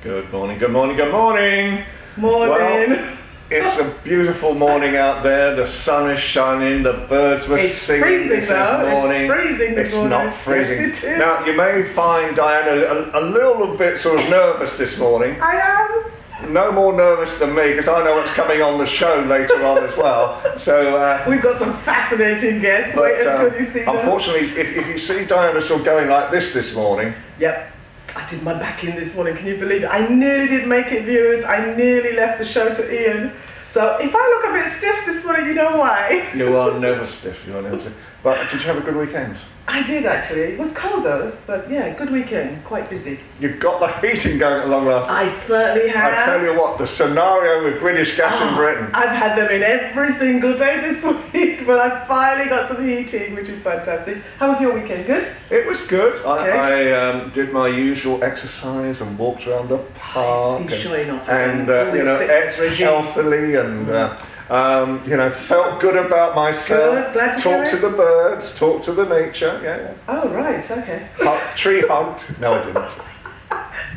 Good morning, good morning, good morning! Morning! Well, it's a beautiful morning out there, the sun is shining, the birds were singing freezing this though. morning. It's freezing this morning. It's not freezing. Yes, it is. Now, you may find Diana a little bit sort of nervous this morning. I am. No more nervous than me, because I know what's coming on the show later on as well. So we've got some fascinating guests. Wait until you see them. Unfortunately, if you see Diana sort of going like this morning. Yep. I did my back in this morning, can you believe it? I nearly did make it, viewers. I nearly left the show to Ian. So if I look a bit stiff this morning, you know why? You are never stiff, you are never stiff. But did you have a good weekend? I did actually. It was cold though, but yeah, good weekend, quite busy. You've got the heating going at long last. I certainly have. I tell you what, the scenario with British Gas in Britain. I've had them in every single day this week, but I finally got some heating, which is fantastic. How was your weekend? Good? It was good. Okay. I did my usual exercise and walked around the park He's showing off and all you know, this ate fitness healthily and you know, felt good about myself. Good, glad to Talked hear to the birds, talked to the nature. Yeah. Oh right, okay. Tree hugged. No, I didn't.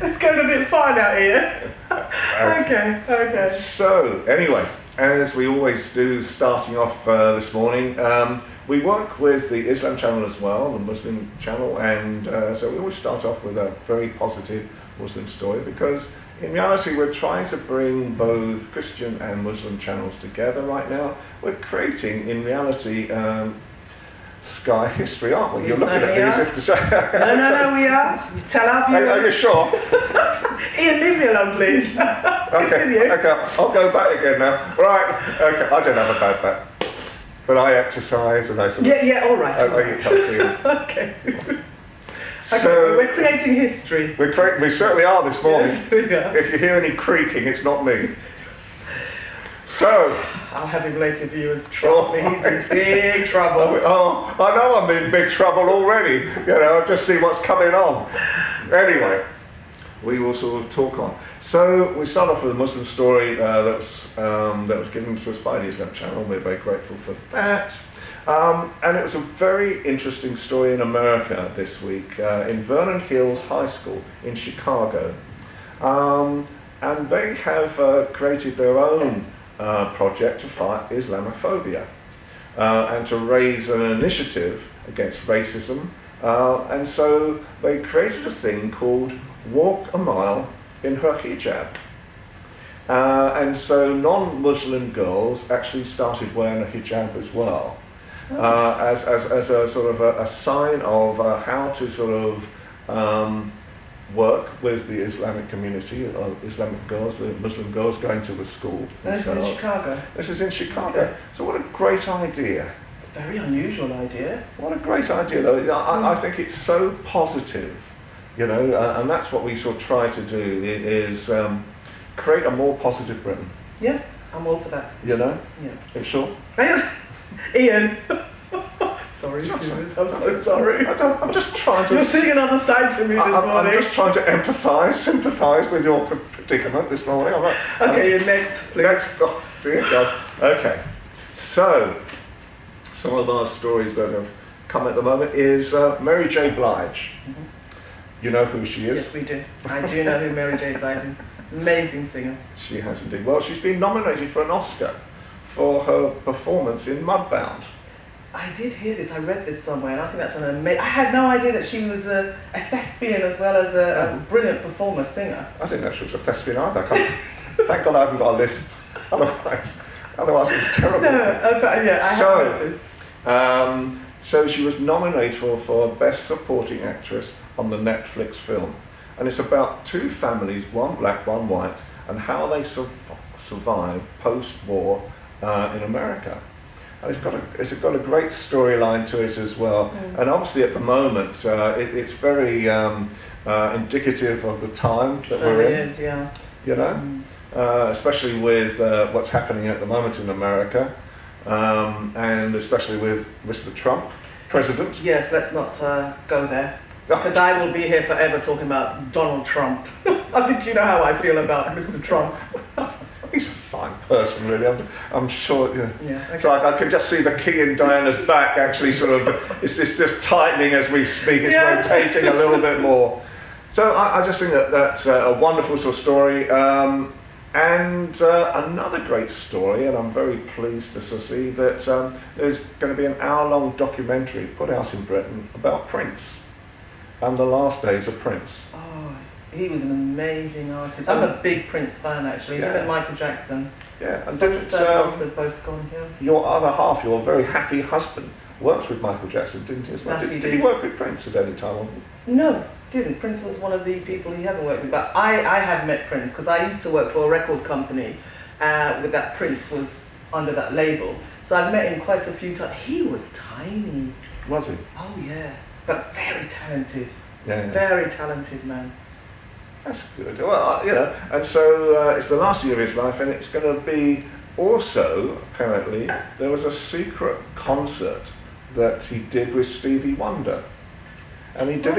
It's going a bit far now, Ian. Okay. So, anyway, as we always do, starting off this morning, we work with the Islam channel as well, the Muslim channel, and so we always start off with a very positive Muslim story, because in reality we're trying to bring both Christian and Muslim channels together right now. We're creating, in reality, Sky history, aren't we? You're looking at me as if to say... No, we are. You tell our viewers. Are you sure? Ian, leave me alone, please. Continue. Okay, I'll go back again now. Right, okay, I don't have a bad back. But I exercise and I sort of... Yeah, all right. I get comfy. Okay. So, we're creating history. We certainly are this morning. Yes, we are. If you hear any creaking, it's not me. So... I'll have him later, viewers. Trust me, he's in big trouble. Oh, I know I'm in big trouble already. You know, I've just seen what's coming on. Anyway, we will sort of talk on. So we start off with a Muslim story that was given to us by the Islam channel. We're very grateful for that. And it was a very interesting story in America this week, in Vernon Hills High School in Chicago. And they have created their own project to fight Islamophobia and to raise an initiative against racism. And so they created a thing called Walk a Mile in Her Hijab. And so non-Muslim girls actually started wearing a hijab as well, as a sort of a sign of how to sort of work with the Islamic community, Islamic girls, the Muslim girls going to the school. This is in Chicago? This is in Chicago. Okay. So what a great idea. It's a very unusual idea. What a great idea though. I think it's so positive, you know, and that's what we sort of try to do, is create a more positive Britain. Yeah, I'm all for that. You know? Yeah. Are you sure? Ian. Sorry, viewers, I'm so sorry. I'm just trying to... You're seeing another side to me this morning. I'm just trying to empathise, sympathise with your predicament this morning. Okay, you're next, please. Oh, dear God. Okay. So, some of our stories that have come at the moment is Mary J. Blige. Mm-hmm. You know who she is? Yes, we do. I do know who Mary J. Blige is. Amazing singer. She has indeed. Well, she's been nominated for an Oscar for her performance in Mudbound. I did hear this, I read this somewhere, and I think that's an amazing... I had no idea that she was a thespian as well as a brilliant performer, singer. I didn't know she was a thespian either. Thank God I haven't got a list. Otherwise it was terrible. No, but yeah, I have heard this. So she was nominated for Best Supporting Actress on the Netflix film. And it's about two families, one black, one white, and how they survive post-war in America. And it's got a great storyline to it as well. And obviously at the moment, it's very indicative of the time that we're in. It is, yeah. You know? Especially with what's happening at the moment in America, and especially with Mr. Trump, President. Yes, let's not go there. Because I will be here forever talking about Donald Trump. I think you know how I feel about Mr. Trump. He's a fine person, really. I'm sure. Yeah, okay. So I can just see the key in Diana's back actually sort of, it's just tightening as we speak. It's rotating a little bit more. So I just think that that's a wonderful sort of story. And another great story, and I'm very pleased to sort of see that there's going to be an hour-long documentary put out in Britain about Prince and the last days of Prince. Oh, he was an amazing artist. I'm a big Prince fan, actually. Him and Michael Jackson. Yeah, and Such a sad loss they've both gone here. Your other half, your very happy husband, worked with Michael Jackson, didn't he? As well? Yes, Did he work with Prince at any time? No, didn't. Prince was one of the people he hasn't worked with. But I have met Prince because I used to work for a record company with that Prince was under that label. So I've met him quite a few times. He was tiny. Was he? Oh yeah, but very talented. Yeah. Very talented man. That's good. Well, you know, and so it's the last year of his life, and it's going to be also, apparently, there was a secret concert that he did with Stevie Wonder. And he did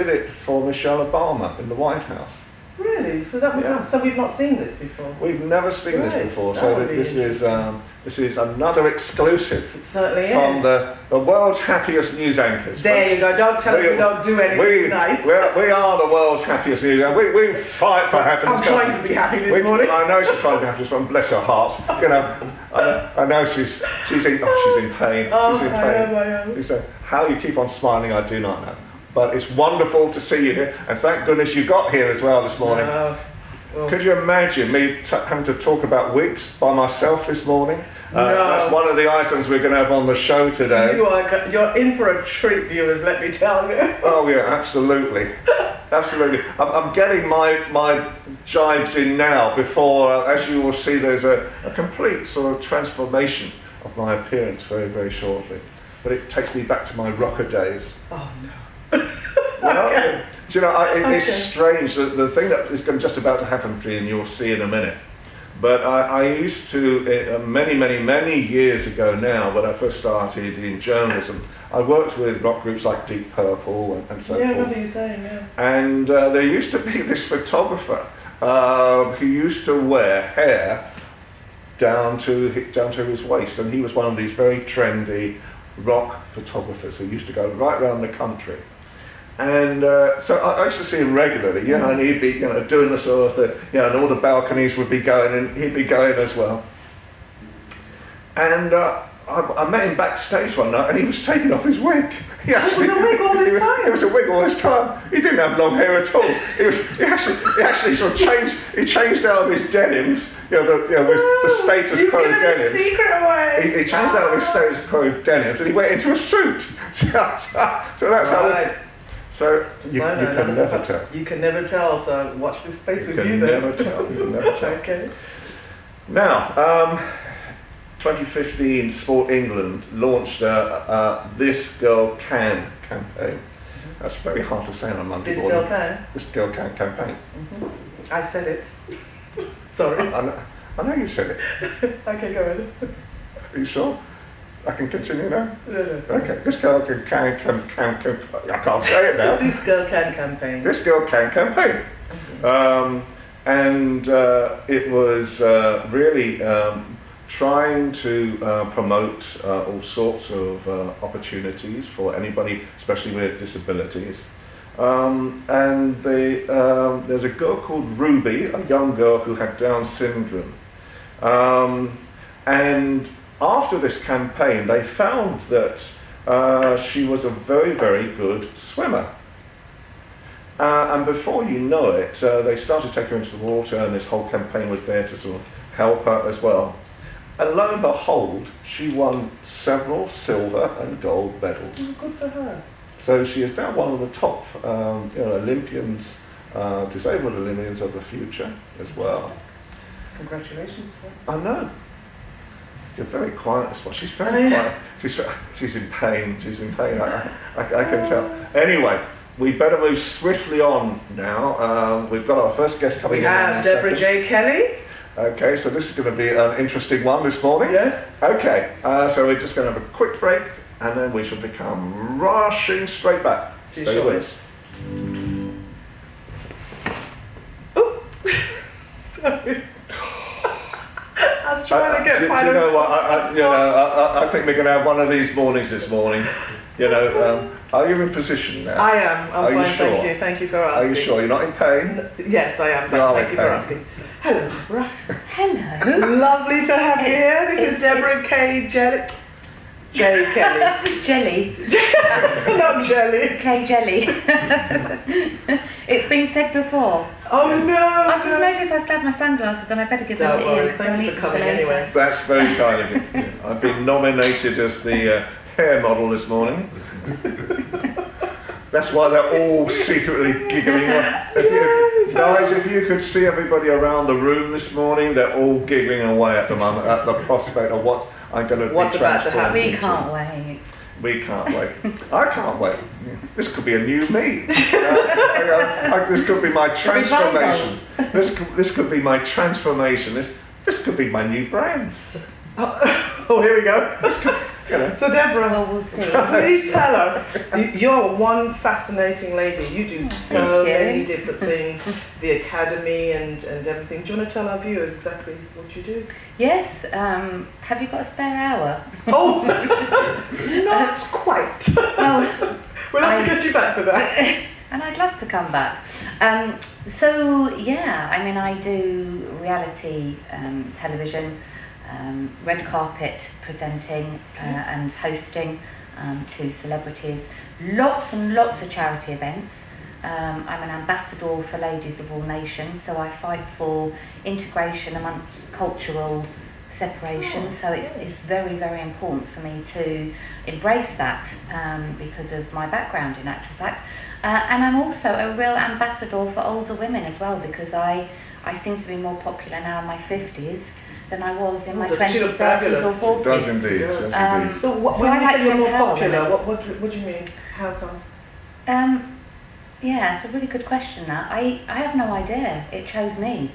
it for Michelle Obama in the White House. Really? So that was so we've not seen this before. We've never seen this before. That So would be this is another exclusive It certainly from is. the world's happiest news anchors. There folks. you go. Don't tell us we don't do anything nice. We are the world's happiest news anchors. We fight for happiness. I'm trying to be happy this morning. I know she's trying to be happy this morning. Bless her heart. You know, I know she's in pain. Oh, She's in pain. I am. She said, how you keep on smiling, I do not know. But it's wonderful to see you here, and thank goodness you got here as well this morning. Well, Could you imagine me having to talk about wigs by myself this morning? No. That's one of the items we're going to have on the show today. You're in for a treat, viewers, let me tell you. Oh yeah, absolutely. Absolutely. I'm getting my jibes in now before, as you will see, there's a complete sort of transformation of my appearance very, very shortly. But it takes me back to my rocker days. Oh no. Well, Okay. do you know, it's Okay. strange. The thing that is just about to happen to you, and you'll see in a minute. But I used to, many years ago now, when I first started in journalism, I worked with rock groups like Deep Purple and so Yeah, I forth. remember you saying, yeah. And there used to be this photographer who used to wear hair down to his waist, and he was one of these very trendy rock photographers who used to go right around the country. And so I used to see him regularly, you know, and he'd be, doing the sort of, and all the balconies would be going, and he'd be going as well. And I met him backstage one night, and he was taking off his wig. He was a wig all this time? It was a wig all this time. He didn't have long hair at all. He actually sort of changed out of his denims, with the status quo denims. Secret away. He changed out of his status quo denims, and he went into a suit. So that's how. So you can never tell. You can never tell, so watch this space with You you can then. never tell. You can never tell. Okay. Now, 2015 Sport England launched This Girl Can campaign. That's very hard to say on a Monday This morning. girl can. This Girl Can campaign. I said it. Sorry. I know you said it. Okay, go ahead. Are you sure? I can continue now? No. Okay. This Girl Can I can't say it now. This girl can campaign. This Girl Can campaign. And it was really trying to promote all sorts of opportunities for anybody, especially with disabilities. And there's a girl called Ruby, a young girl who had Down syndrome. And after this campaign, they found that she was a very, very good swimmer. And before you know it, they started taking her into the water, and this whole campaign was there to sort of help her as well. And lo and behold, she won several silver and gold medals. Oh, good for her. So she is now one of the top Olympians, disabled Olympians of the future as well. Congratulations to her. I know. You're very quiet as well. She's very quiet. She's in pain. She's in pain. I can tell. Anyway, we better move swiftly on now. We've got our first guest coming in. We have Deborah J. Kelly. Okay, so this is going to be an interesting one this morning. Yes. Okay, so we're just going to have a quick break, and then we shall become rushing straight back. See you Stay shortly. with us. Oh, sorry. I was trying to get do you final. know what? I think we're going to have one of these mornings this morning. You know, are you in position now? I am. Are I'm you fine, sure? thank you. Thank you for Are asking. you sure you're not in pain? Yes, I am. You are Thank you for okay. asking. Hello, Deborah. Hello. Lovely to have you here. This is it's- Deborah K. Jelly. J. Kelly. Jelly. Not Jelly. K jelly. It's been said before. Oh no. I've just noticed I still have my sunglasses and I better give them Don't to worry. Ian. 'cause I'll Thank you need for them coming later. anyway. That's very kind of you. I've been nominated as the hair model this morning. That's why they're all secretly giggling. Guys, if you could see everybody around the room this morning, they're all giggling away at the moment at the prospect of what I'm going to be What's about to transformed happen. We into. can't wait. We can't wait. I can't wait. This could be a new me. This could be my transformation. This could be my transformation. This could be my new brand. Oh, here we go. You know. So Deborah, Well, we'll see. please tell us. You're one fascinating lady. You do so Thank you. many different things. The academy and everything. Do you want to tell our viewers exactly what you do? Yes, have you got a spare hour? Oh, not quite. Well, We'll have to get you back for that. and I'd love to come back. So, yeah, I mean, I do reality television, red carpet presenting and hosting to celebrities, lots and lots of charity events. I'm an ambassador for Ladies of All Nations, so I fight for integration amongst cultural separation. So it's very, very important for me to embrace that because of my background, in actual fact. And I'm also a real ambassador for older women as well, because I seem to be more popular now in my 50s than I was in my doesn't she 20s, look 30s fabulous? or It does 40s. indeed. It does. Yes, indeed. So So when I you like say you're to more empower popular, women. what do you mean? How comes? Yeah, it's a really good question. That I have no idea. It chose me.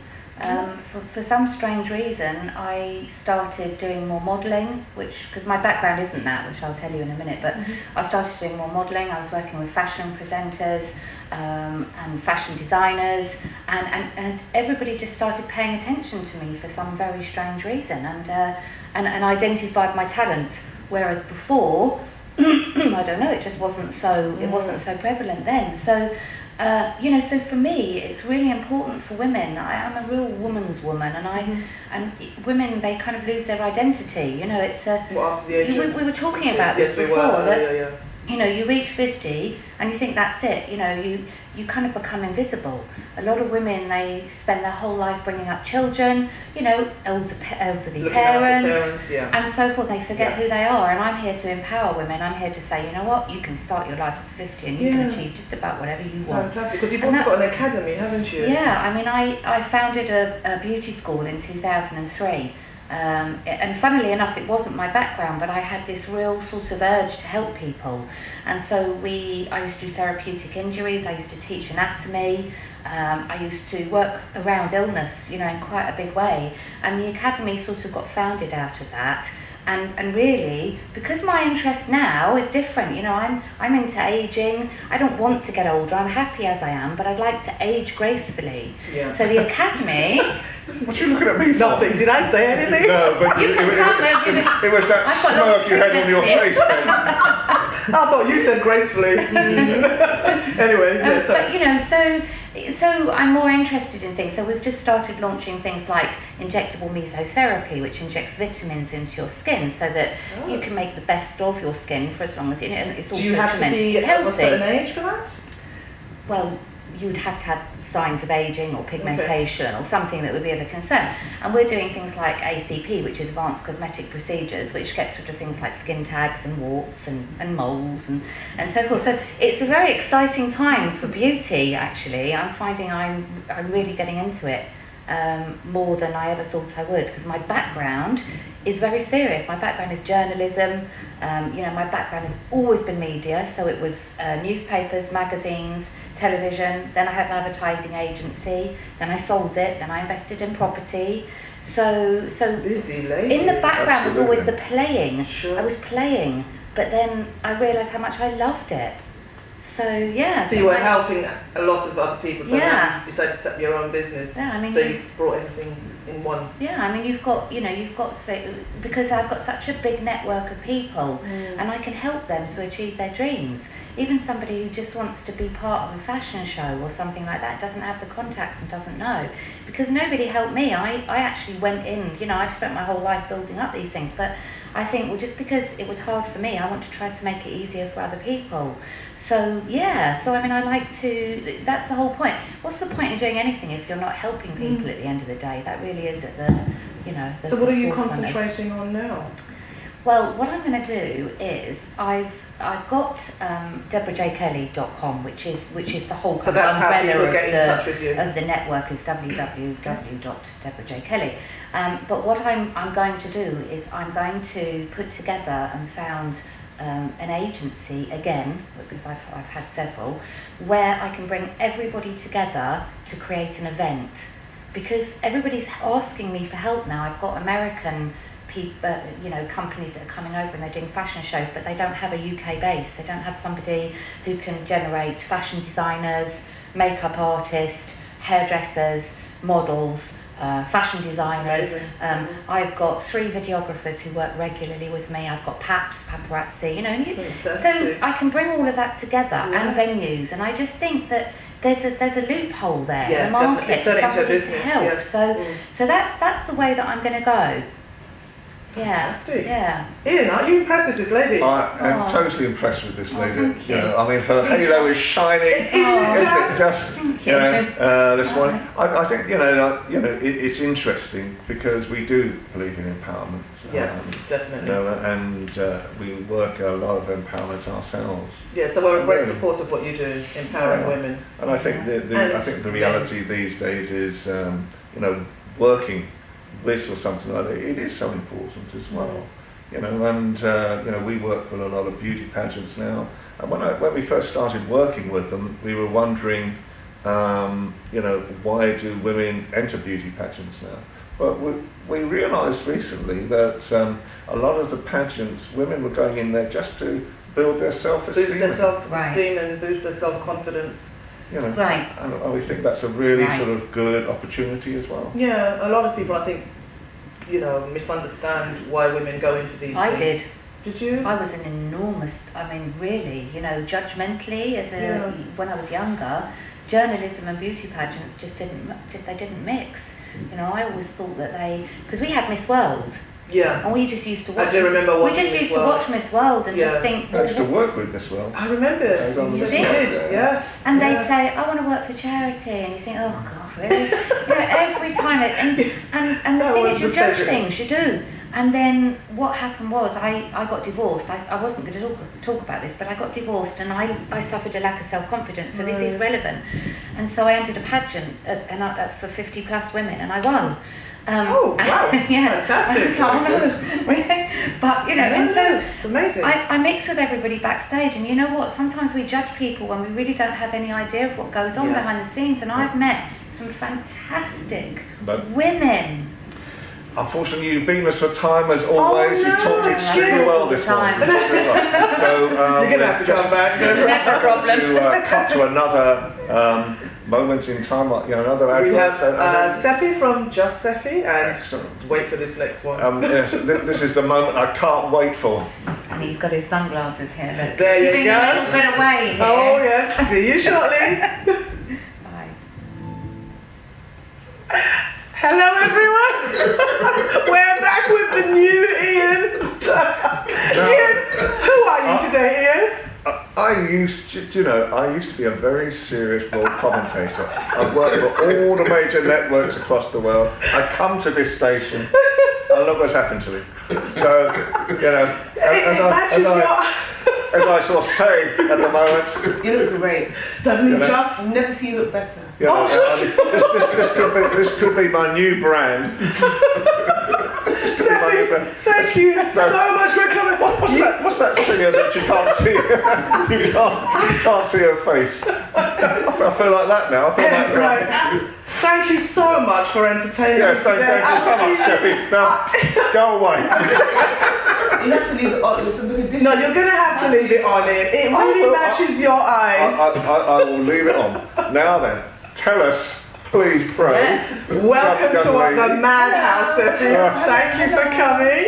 For some strange reason, I started doing more modelling, because my background isn't that, which I'll tell you in a minute. But I started doing more modelling. I was working with fashion presenters and fashion designers, and everybody just started paying attention to me for some very strange reason, and identified my talent. Whereas before, I don't know, it just wasn't so. It wasn't so prevalent then. So. So for me, it's really important for women. I'm a real woman's woman, and women, they kind of lose their identity. It's After the age of... we were talking about Yes, this we before were. that you reach 50 and you think that's it. You kind of become invisible. A lot of women, they spend their whole life bringing up children, elderly Looking after parents, yeah. and so forth. They forget who they are, and I'm here to empower women. I'm here to say, you know what, you can start your life at 50 and you can achieve just about whatever you want. Fantastic, because you've And also got an academy, haven't you? Yeah, I mean, I founded a beauty school in 2003. And funnily enough, it wasn't my background, but I had this real sort of urge to help people. And so I used to do therapeutic injuries, I used to teach anatomy, I used to work around illness, in quite a big way. And the academy sort of got founded out of that. And really, because my interest now is different, I'm into aging. I don't want to get older. I'm happy as I am, but I'd like to age gracefully. Yeah. So the academy. What are you looking at me for? Nothing. Did I say anything? No, but You can come it was that I've got smirk lots of you had on your treatments face. I thought you said gracefully. Anyway, yeah, But so I'm more interested in things. So we've just started launching things like injectable mesotherapy, which injects vitamins into your skin, so that you can make the best of your skin for as long as and it's also do you have to tremendously be of a healthy. certain age for that? Well, you'd have to have signs of aging or pigmentation or something that would be of a concern. And we're doing things like ACP, which is advanced cosmetic procedures, which gets rid of things like skin tags and warts and moles and so forth. So it's a very exciting time for beauty, actually. I'm finding I'm really getting into it more than I ever thought I would, because my background is very serious. My background is journalism. My background has always been media, so it was newspapers, magazines, television. Then I had an advertising agency. Then I sold it. Then I invested in property. So Busy lady. in the background was always Absolutely. the playing. Sure. I was playing, but then I realised how much I loved it. So yeah. So you were helping a lot of other people. So Yeah. now you decided to set your own business. Yeah, I mean, so you brought everything in one. Yeah, I mean, you've got because I've got such a big network of people, and I can help them to achieve their dreams. Even somebody who just wants to be part of a fashion show or something like that, doesn't have the contacts and doesn't know, because nobody helped me. I actually went in, I've spent my whole life building up these things, but I think, well, just because it was hard for me, I want to try to make it easier for other people. So yeah, I mean, I like to, that's the whole point. What's the point in doing anything if you're not helping people at the end of the day? That really is at the, So what are you forefront of- concentrating on now? Well, what I'm going to do is I've got DeborahJKelly.com, which is the whole So that's how umbrella people get in touch with you. of the network is www.deborahjkelly. But what I'm going to do is I'm going to put together and found an agency again, because I've had several, where I can bring everybody together to create an event. Because everybody's asking me for help now. I've got American people, companies that are coming over and they're doing fashion shows, but they don't have a UK base. They don't have somebody who can generate fashion designers, makeup artists, hairdressers, models, fashion designers. I've got 3 videographers who work regularly with me. I've got paparazzi, so I can bring all of that together and venues. And I just think that there's a loophole there in the market for somebody to help. Yes. So that's the way that I'm going to go. Fantastic. Yeah. Ian, are you impressed with this lady? I am totally impressed with this lady. Thank you. I mean, her halo is shining. Isn't Isn't it just? Thank you. This one. I think it's interesting because we do believe in empowerment. Yeah, definitely. And we work a lot of empowerment ourselves. Yeah, so we're a great Really. support of what you do, empowering women. And I think the reality these days is working this or something like that. It is so important as well. And we work with a lot of beauty pageants now. And when we first started working with them, we were wondering, why do women enter beauty pageants now? But we realised recently that a lot of the pageants, women were going in there just to build their self-esteem. Boost their self-esteem and boost their self-confidence. Right. And we think that's a really sort of good opportunity as well. Yeah, a lot of people, I think, misunderstand why women go into these I things. did. Did you? I was an enormous, really, judgmentally when I was younger, journalism and beauty pageants just didn't mix. I always thought that because we had Miss World. Yeah. And we just used to watch. I do remember watching We just used to watch Miss World and just think. I used to work with Miss World. I remember. I was on the You Miss did? World, Yeah. And they'd say, "I want to work for charity," and you think, "Oh God, really?" Every time. And the That thing was is, you the judge favourite. things, you do. And then what happened was, I got divorced. I wasn't going to talk about this, but I got divorced, and I suffered a lack of self-confidence. So this is relevant. And so I entered a pageant for 50+ women, and I won. Oh, wow. Yeah. Fantastic. So I know. But, and so It's amazing. I mix with everybody backstage, and you know what? Sometimes we judge people when we really don't have any idea of what goes on behind the scenes. And I've met some fantastic women. Unfortunately, you've been us for time as always. Oh, no. You've talked extremely well this morning. Time. So You're going to have to come back. Never a problem. to cut to another moment in time, another advert. We have and then- Sephi from Just Sephi, and Excellent. wait for this next one. Yes, this is the moment I can't wait for. And he's got his sunglasses here. Look. There you Giving go. a little bit away here. Oh yes, see you shortly. Bye. Hello everyone. We're back with the new Ian. Ian, who are you today, Ian? I used to be a very serious world commentator. I've worked for all the major networks across the world. I come to this station, and look what's happened to me. So, as I sort of say at the moment, You look great. Doesn't he just? I've never seen you look better. this could be my new brand. Sephi, thank you so much for coming. What's that singer that you can't see? you can't see her face. I feel like that now. I feel like Right. Thank you so much for entertaining Yes, us thank today. you so much, Sephi. Now, go away. You have to leave it on. No, you're going to have to leave it on it. It really matches your eyes. I will leave it on. Now then, tell us, please pray. Yes. Welcome young to the lady. Madhouse, Sophie. Thank you for coming.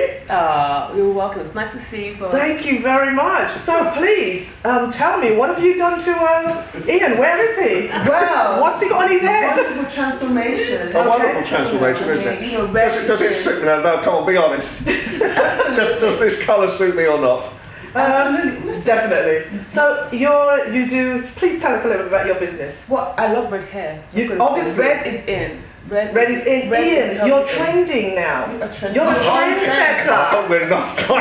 You're welcome. It's nice to see you. Thank you very much. So please, tell me, what have you done to Ian? Where is he? Well, What's he got on his head? wonderful transformation. A wonderful transformation, isn't it? You know, Does it suit me? No, come on, be honest. does this colour suit me or not? Definitely. So you do. Please tell us a little bit about your business. What I love red hair. You- obviously. red is in. Red is in. red Ian, is you're totally in. trending now. You're trending. You're a I trendsetter. hope we're not. I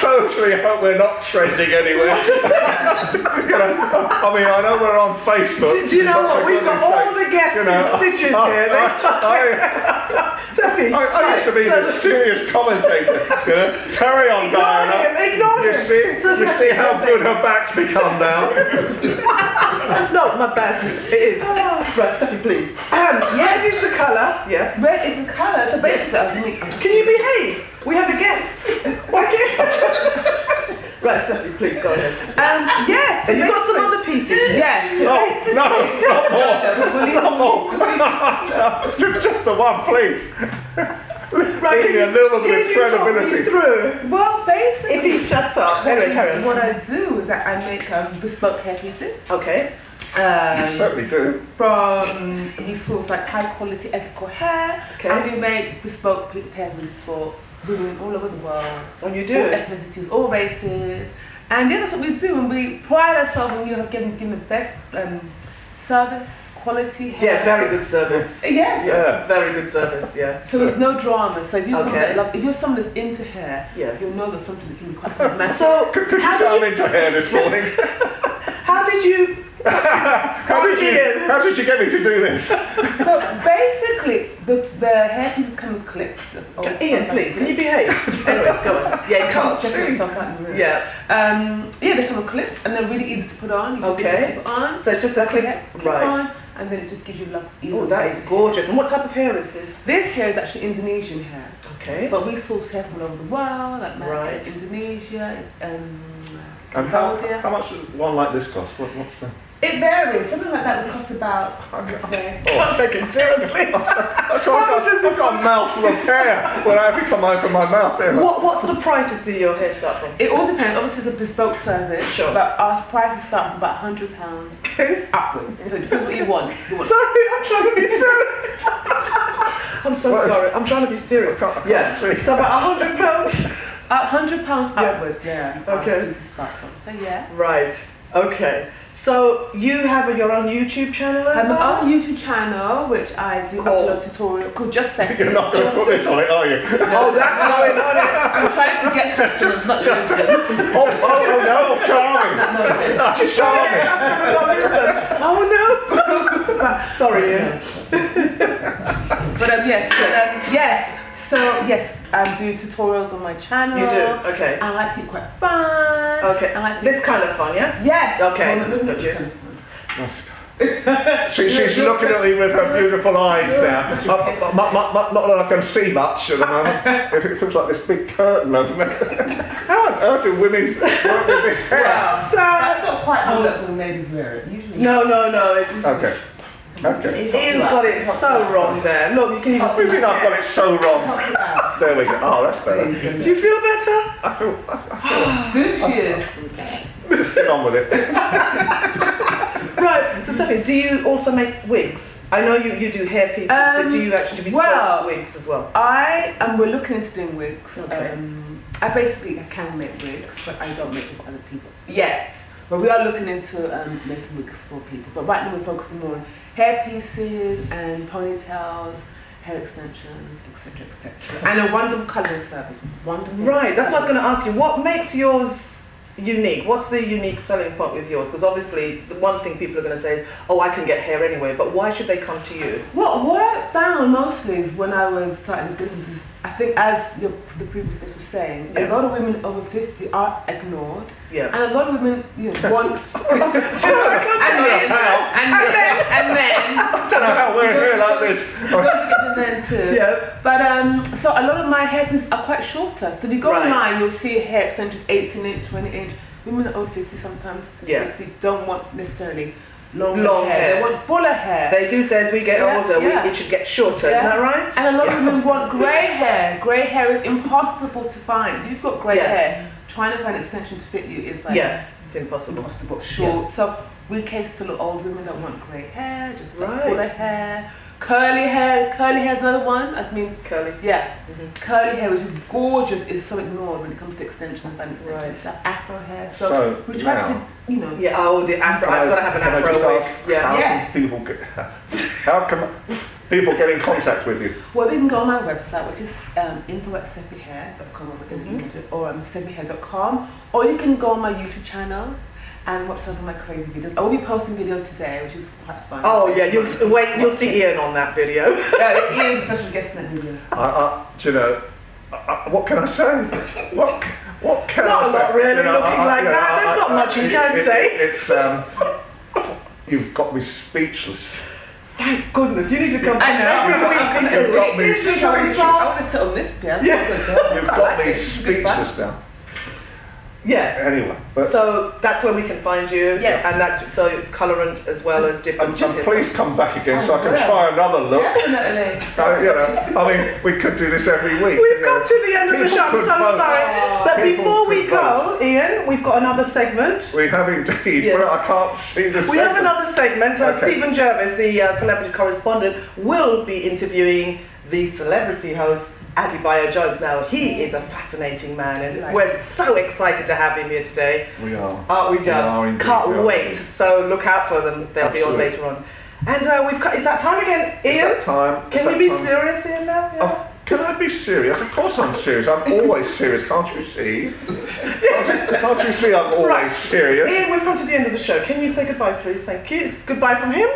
totally hope we're not trending anywhere. You know, I mean, I know we're on Facebook. Do you know but what? for We've got goodness all sake, the guests you know, in stitches here. Sophie, I used to be so- the serious commentator. You know, carry on, Diana. Ignore You him. see, So you Sophie, see how listen. good her back's become now. No, my bad. It is. Right, Sophie, please. Red is the colour. Yeah. Red is the colour. So basically, Can you behave? We have a guest. Okay. Right, Sophie, please go ahead. yes. Have you got some other pieces? Yes. No, not more. Just the one, please. Right, Give me a little bit of can you talk me credibility. through? Well, basically, If he shuts up. Anyway, carry on. what I do is that I make bespoke hair pieces. Okay. You certainly do. From we source like high quality ethical hair, Okay. and we make bespoke hair pieces for women all over the world. When you All do it. ethnicities, all races, and yeah, that's what we do. And we pride ourselves on giving the best service, quality hair. Yeah, very good service. Yes. Yeah. Very good service, yeah. So there's no drama. So if you're someone Okay. if you're someone that's into hair, Yeah. you'll know that something that can be quite problematic. So, Could you say I'm into hair this morning? how did you... How did you get me to do this? So basically, the hair pieces come with clips. Ian, please, can you behave? Anyway, go on. Yeah, you can't. Check myself out in the room. Yeah. Yeah, they come with clips and they're really easy to put on. You just Okay. keep it on. So it's just a clip. Clip Right. on, and then it just gives you love. Oh, that is gorgeous. And what type of hair is this? This hair is actually Indonesian hair, Okay. but we source hair from all over the world, like Right. Indonesia, And Cambodia. how much does one like this cost? What's the... It varies. Something like that would cost about, let's say. Can't take him seriously. I've got a mouthful of hair. Well, every time I open my mouth, What sort of prices do your hair start from? It all depends. Obviously, it's a bespoke service. Sure. But our prices start from about £100 upwards. So it depends what you want. Sorry, I'm trying to be serious. I'm so What? sorry. I'm trying to be serious. I can't Yeah. see. So about £100. £100 Yeah. upwards. Yeah. Okay. Our pieces start from. So yeah. Right. Okay. So you have your own YouTube channel I as have my well? own YouTube channel which I do Cool. upload tutorials called Just Second. You're not going to put this on it, are you? Oh, that's going on it. I'm trying to get customers, not just them. Oh, no, charming. She's charming. Customers don't listen. Oh no. Sorry, Ian. But yes. So yes, I do tutorials on my channel. You do? Okay. I like to keep it quite fun. Okay. I like to This kind of fun, yeah? Yes. Okay. Well, Got you. She's looking at me with her beautiful eyes now. Not that I can see much at the moment. It feels like this big curtain over me. How on earth do women work with this hair? So That's not quite the look when ladies wear it. Usually. no, it's Okay. Okay. Ian's got it so wrong there. Look, you can even I see think I've got it so wrong. Pop it out. There we go. Oh, that's better. Do you feel better? I feel. Suits you. Just get on with it. Right. So Sophie, do you also make wigs? I know you do hair pieces, but do you actually do well, wigs as well? We're looking into doing wigs. Okay. I can make wigs, but I don't make them for other people yet. But we are looking into making wigs for people. But right now we're focusing more on hair pieces and ponytails, hair extensions, etc., etc. And a wonderful colouring service. Wonderful. Right. That's what I was going to ask you. What makes yours unique? What's the unique selling point with yours? Because obviously the one thing people are going to say is, oh, I can get hair anyway, but why should they come to you? What I found mostly is when I was starting the businesses, I think as the previous guest was saying, Yeah. a lot of women over 50 are ignored. Yeah. And a lot of women want... So I can't and then I don't know how we're here like this. don't forget the men too. Yeah. But so a lot of my hairpins are quite shorter. So if you go Right. online, you'll see hair extensions 18 inch, 20 inch. Women are over 50 sometimes. Yeah. 60 don't want necessarily long hair. hair. They want fuller hair. They do say as we get Yeah, older, yeah. it should get shorter, Yeah. isn't that right? And a lot of women want grey hair. Grey hair is impossible to find. If you've got grey Yeah. hair, trying to find an extension to fit you is like Yeah, it's impossible. impossible. Short. So we cater to the old women that want grey hair, just like Right. fuller hair. Curly hair. Curly hair is another one. I mean, Curly. yeah. Mhm. Curly hair, which is gorgeous, is so ignored when it comes to extensions and extensions. Right. Stuff. Afro hair. So, So we try now- to, you know. Yeah, oh, the afro. I've got to have an Can I afro just wig. ask, Yeah. how Yes. can people get, how can people get in contact with you? Well, they can go on my website, which is info@sefihair.com or sefihair.com, or you can go on my YouTube channel and watch some of my crazy videos. I will be posting video today, which is quite fun. Oh yeah, you'll see Ian on that video. Yeah, it is special guest in that video. Do you know, what can I say? What can Not I a say? lot really looking like you know, that. There's not much you can say. It's you've got me speechless. Thank goodness, you need to come I know. every I'm week gonna- because You've got me it is the speechless. I result. want to sit on this bit. Yeah. You've got me speechless now. Yeah. Anyway, but So that's where we can find you. Yes. And that's so colorant as well as different. and please come back again so I can will. try another look. Definitely. You know, I mean, we could do this every week. We've you know. come to the end of the People show. I'm could so vote. sorry. But People before we could go, Ian, we've got another segment. We have indeed, Yes. but I can't see this. We have another segment. Okay. Stephen Jervis, the celebrity correspondent, will be interviewing the celebrity host, Adebayo Jones. Now, he is a fascinating man, and we're so excited to have him here today. We are. Aren't we We just? are indeed, Can't we are wait. indeed. So look out for them. They'll be on Absolutely. later on. And we've got, is that time again, Is Ian? that time? Can Is we that be time? serious, Ian, now? Yeah. Oh, can I be serious? Of course I'm serious. I'm always serious, can't you see? Can't you see I'm always Right. serious? Ian, we've come to the end of the show. Can you say goodbye, please? Thank you. It's goodbye from him.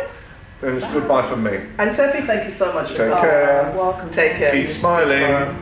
Then it's goodbye from me. And Sophie, thank you so much. Take care. Welcome. Take care. Keep See you smiling. tomorrow.